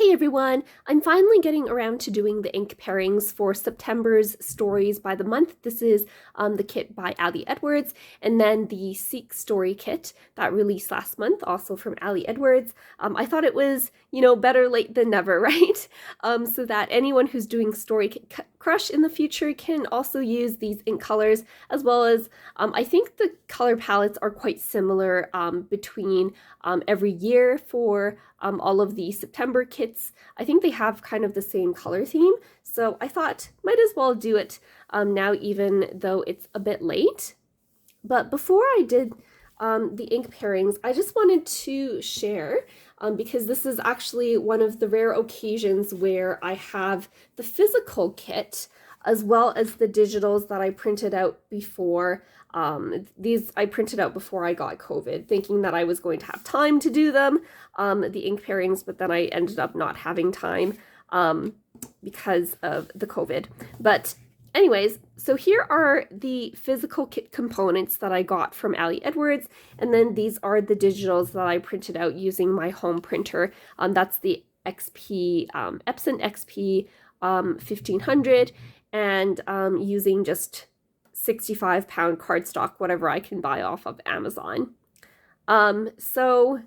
Hey everyone! I'm finally getting around to doing the ink pairings for September's Stories by the Month. This is the kit by Ali Edwards, and then the Seek Story kit that released last month, also from Ali Edwards. I thought it was, better late than never, right? So that anyone who's doing Story Crush in the future can also use these ink colors, as well as I think the color palettes are quite similar between every year for all of the September kits. I think they have kind of the same color theme, so I thought might as well do it now, even though it's a bit late. But before I did the ink pairings, I just wanted to share, because this is actually one of the rare occasions where I have the physical kit as well as the digitals that I printed out before. These I printed out before I got COVID, thinking that I was going to have time to do them, the ink pairings, but then I ended up not having time because of the COVID. But anyways, so here are the physical kit components that I got from Ali Edwards, and then these are the digitals that I printed out using my home printer. That's the Epson XP-15000, and using just 65-pound cardstock, whatever I can buy off of Amazon. So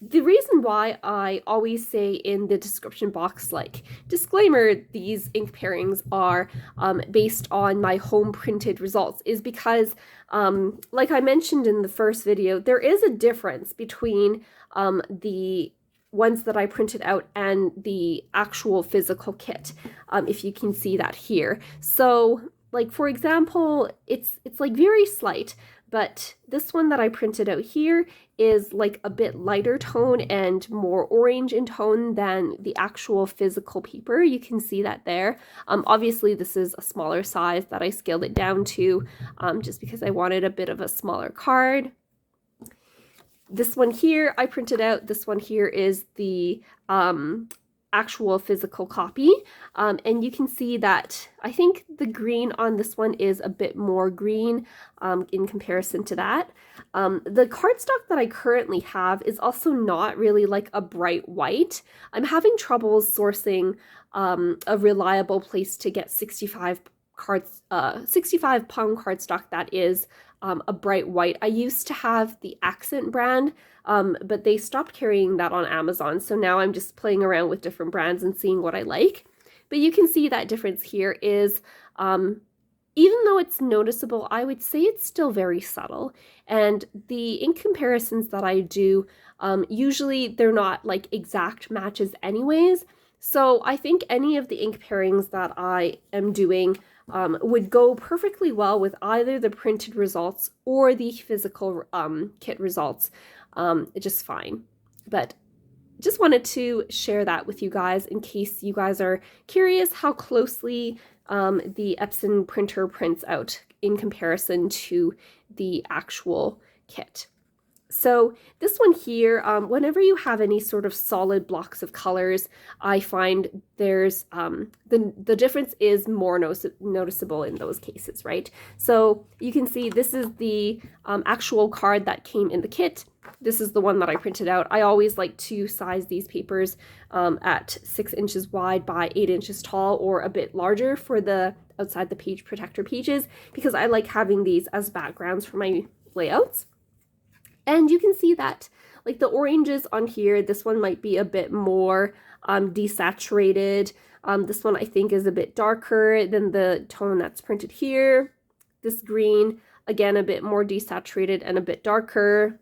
the reason why I always say in the description box, like, disclaimer, these ink pairings are based on my home printed results, is because, like I mentioned in the first video, there is a difference between the ones that I printed out and the actual physical kit, if you can see that here. So, like, for example, it's like very slight, but this one that I printed out here is like a bit lighter tone and more orange in tone than the actual physical paper. You can see that there. Obviously this is a smaller size that I scaled it down to, just because I wanted a bit of a smaller card. This one here I printed out. This one here is the actual physical copy, and you can see that I think the green on this one is a bit more green in comparison to that. The cardstock that I currently have is also not really like a bright white. I'm having trouble sourcing a reliable place to get 65-pound cardstock that is a bright white. I used to have the Accent brand, but they stopped carrying that on Amazon, so now I'm just playing around with different brands and seeing what I like. But you can see that difference here is, even though it's noticeable, I would say it's still very subtle. And the ink comparisons that I do, usually they're not like exact matches anyways, so I think any of the ink pairings that I am doing would go perfectly well with either the printed results or the physical kit results, just fine. But just wanted to share that with you guys in case you guys are curious how closely the Epson printer prints out in comparison to the actual kit. So this one here, whenever you have any sort of solid blocks of colors, I find there's the difference is more noticeable in those cases, right? So you can see this is the actual card that came in the kit. This is the one that I printed out. I always like to size these papers at 6 inches wide by 8 inches tall, or a bit larger for the outside the page protector pages, because I like having these as backgrounds for my layouts. And you can see that, like, the oranges on here, this one might be a bit more desaturated. This one I think is a bit darker than the tone that's printed here. This green, again, a bit more desaturated and a bit darker.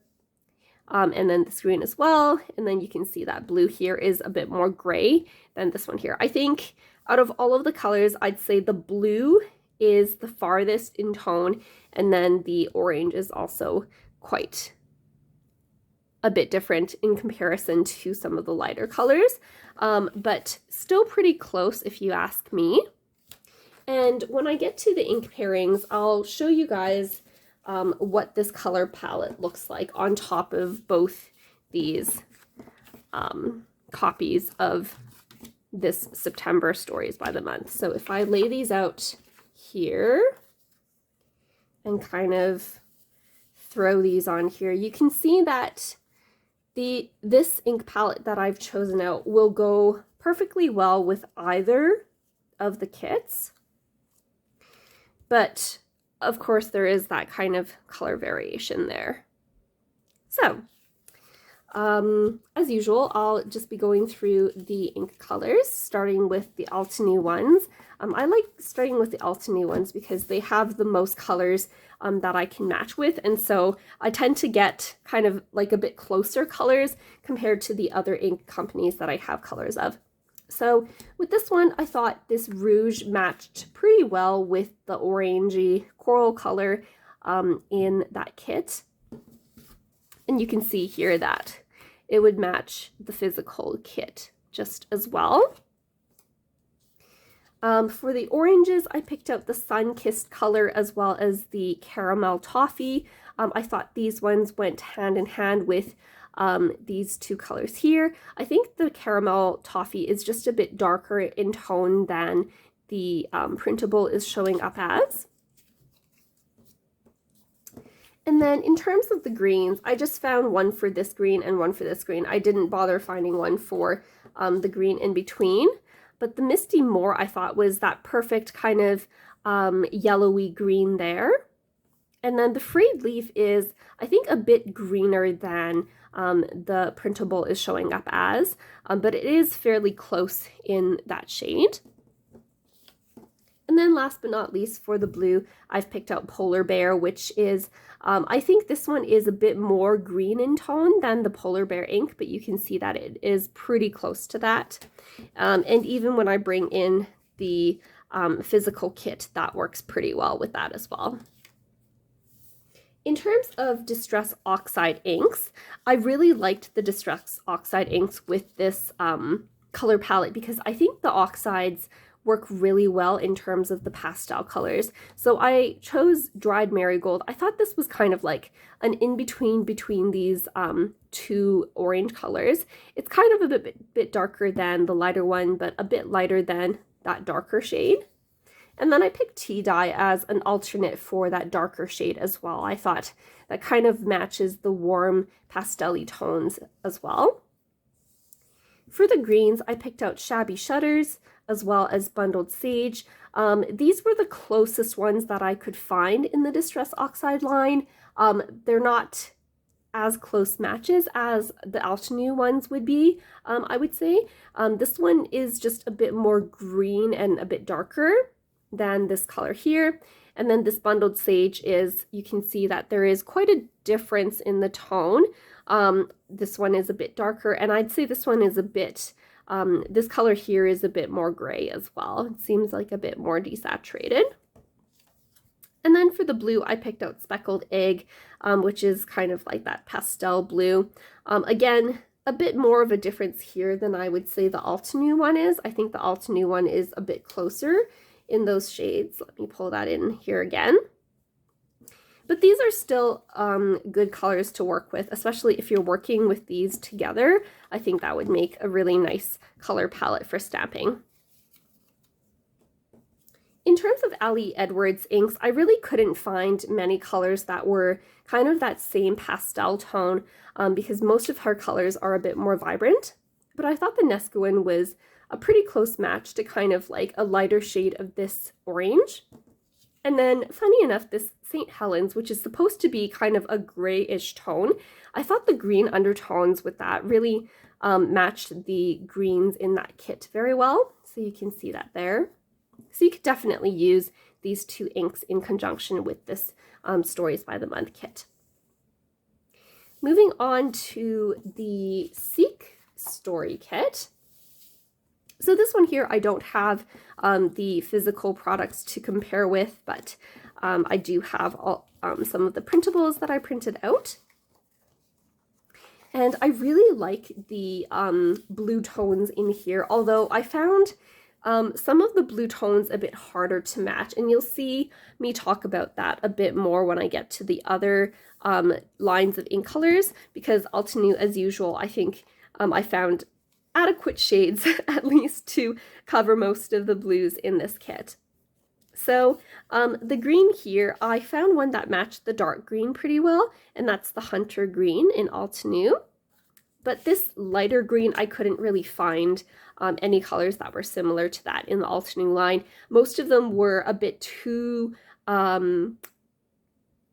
And then this green as well. And then you can see that blue here is a bit more gray than this one here. I think out of all of the colors, I'd say the blue is the farthest in tone, and then the orange is also quite a bit different in comparison to some of the lighter colors, but still pretty close if you ask me. And when I get to the ink pairings, I'll show you guys what this color palette looks like on top of both these copies of this September Stories by the Month. So if I lay these out here and kind of throw these on here, you can see that This ink palette that I've chosen out will go perfectly well with either of the kits, but of course there is that kind of color variation there. So as usual, I'll just be going through the ink colors, starting with the Altenew ones. I like starting with the Altenew ones because they have the most colors that I can match with, and so I tend to get kind of like a bit closer colors compared to the other ink companies that I have colors of. So with this one, I thought this rouge matched pretty well with the orangey coral color in that kit. And you can see here that it would match the physical kit just as well. For the oranges, I picked out the sun-kissed color as well as the caramel toffee. I thought these ones went hand in hand with these two colors here. I think the caramel toffee is just a bit darker in tone than the printable is showing up as. And then in terms of the greens, I just found one for this green and one for this green. I didn't bother finding one for the green in between. But the Misty Moor I thought was that perfect kind of yellowy green there. And then the Frayed Leaf is, I think, a bit greener than the printable is showing up as, but it is fairly close in that shade. And then last but not least, for the blue, I've picked out Polar Bear, which is, I think this one is a bit more green in tone than the Polar Bear ink, but you can see that it is pretty close to that. And even when I bring in the physical kit, that works pretty well with that as well. In terms of Distress Oxide inks, I really liked the Distress Oxide inks with this color palette because I think the oxides work really well in terms of the pastel colors. So I chose Dried Marigold. I thought this was kind of like an in-between between these two orange colors. It's kind of a bit darker than the lighter one, but a bit lighter than that darker shade. And then I picked Tea Dye as an alternate for that darker shade as well. I thought that kind of matches the warm pastel-y tones as well. For the greens, I picked out Shabby Shutters as well as Bundled Sage. These were the closest ones that I could find in the Distress Oxide line. They're not as close matches as the Altenew ones would be, I would say. This one is just a bit more green and a bit darker than this color here. And then this Bundled Sage is, you can see that there is quite a difference in the tone. This one is a bit darker, and I'd say this one is a bit, this color here is a bit more gray as well. It seems like a bit more desaturated. And then for the blue, I picked out Speckled Egg, which is kind of like that pastel blue. Again, a bit more of a difference here than I would say the Altenew one is. I think the Altenew one is a bit closer in those shades. Let me pull that in here again. But these are still good colors to work with, especially if you're working with these together. I think that would make a really nice color palette for stamping. In terms of Ali Edwards inks, I really couldn't find many colors that were kind of that same pastel tone because most of her colors are a bit more vibrant. But I thought the Nesquin was a pretty close match to kind of like a lighter shade of this orange. And then, funny enough, this St. Helens, which is supposed to be kind of a grayish tone, I thought the green undertones with that really matched the greens in that kit very well. So you can see that there. So you could definitely use these two inks in conjunction with this Stories by the Month kit. Moving on to the Seek Story kit. So this one here, I don't have the physical products to compare with, but I do have all, some of the printables that I printed out. And I really like the blue tones in here, although I found some of the blue tones a bit harder to match, and you'll see me talk about that a bit more when I get to the other lines of ink colors, because Altenew, as usual, I think I found adequate shades at least to cover most of the blues in this kit. So the green here, I found one that matched the dark green pretty well, and that's the Hunter Green in Altenew. But this lighter green, I couldn't really find any colors that were similar to that in the alternating line. Most of them were a bit too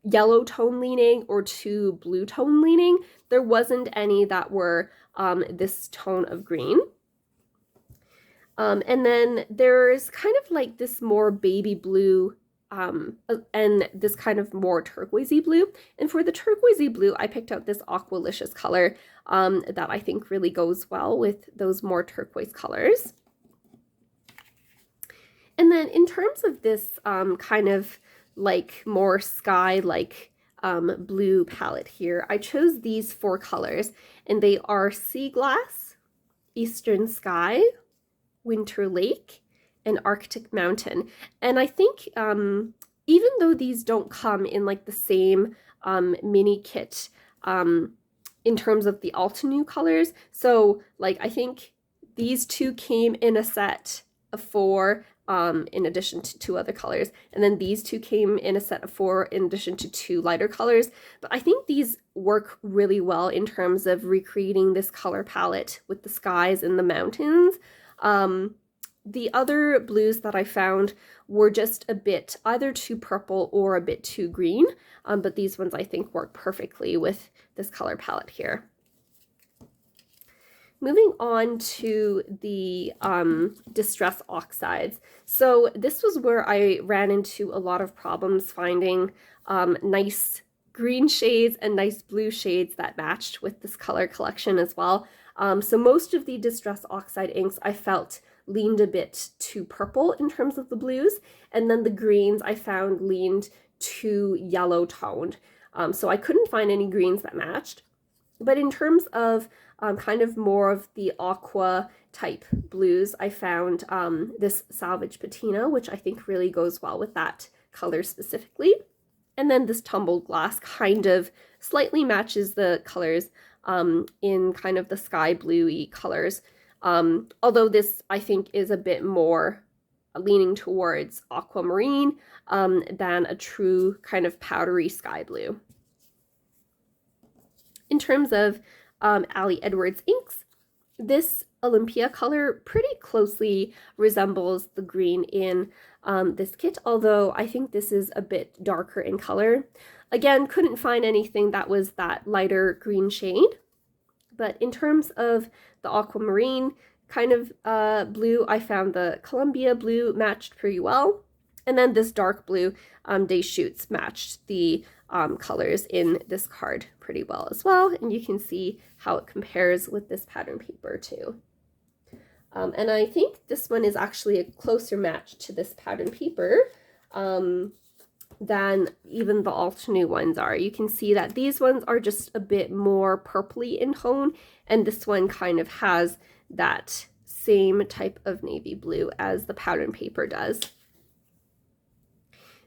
yellow tone leaning or too blue tone leaning. There wasn't any that were this tone of green. And then there's kind of like this more baby blue and this kind of more turquoisey blue. And for the turquoisey blue, I picked out this Aqualicious color that I think really goes well with those more turquoise colors. And then in terms of this kind of like more sky-like blue palette here, I chose these 4 colors, and they are Sea Glass, Eastern Sky, Winter Lake, and Arctic Mountain. And I think even though these don't come in like the same mini kit in terms of the Altenew colors, so like I think these 2 came in a set of 4 in addition to 2 other colors, and then these 2 came in a set of 4 in addition to 2 lighter colors. But I think these work really well in terms of recreating this color palette with the skies and the mountains. The other blues that I found were just a bit either too purple or a bit too green, but these ones I think work perfectly with this color palette here. Moving on to the Distress Oxides. So this was where I ran into a lot of problems finding nice green shades and nice blue shades that matched with this color collection as well. So most of the Distress Oxide inks I felt leaned a bit too purple in terms of the blues, and then the greens I found leaned too yellow toned. So I couldn't find any greens that matched. But in terms of kind of more of the aqua type blues, I found this Salvage Patina, which I think really goes well with that color specifically. And then this Tumbled Glass kind of slightly matches the colors in kind of the sky bluey colors. Although this I think is a bit more leaning towards aquamarine than a true kind of powdery sky blue. In terms of Ali Edwards inks, this Olympia color pretty closely resembles the green in this kit, although I think this is a bit darker in color. Again, couldn't find anything that was that lighter green shade. But in terms of the aquamarine kind of blue, I found the Columbia blue matched pretty well. And then this dark blue, Deschutes, matched the colors in this card pretty well as well. And you can see how it compares with this pattern paper too. And I think this one is actually a closer match to this pattern paper than even the Altenew ones are. You can see that these ones are just a bit more purpley in tone, and this one kind of has that same type of navy blue as the pattern paper does.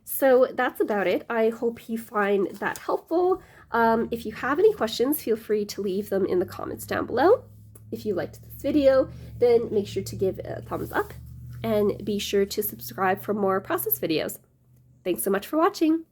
So that's about it. I hope you find that helpful. If you have any questions, feel free to leave them in the comments down below. If you liked this video, then make sure to give it a thumbs up and be sure to subscribe for more process videos. Thanks so much for watching.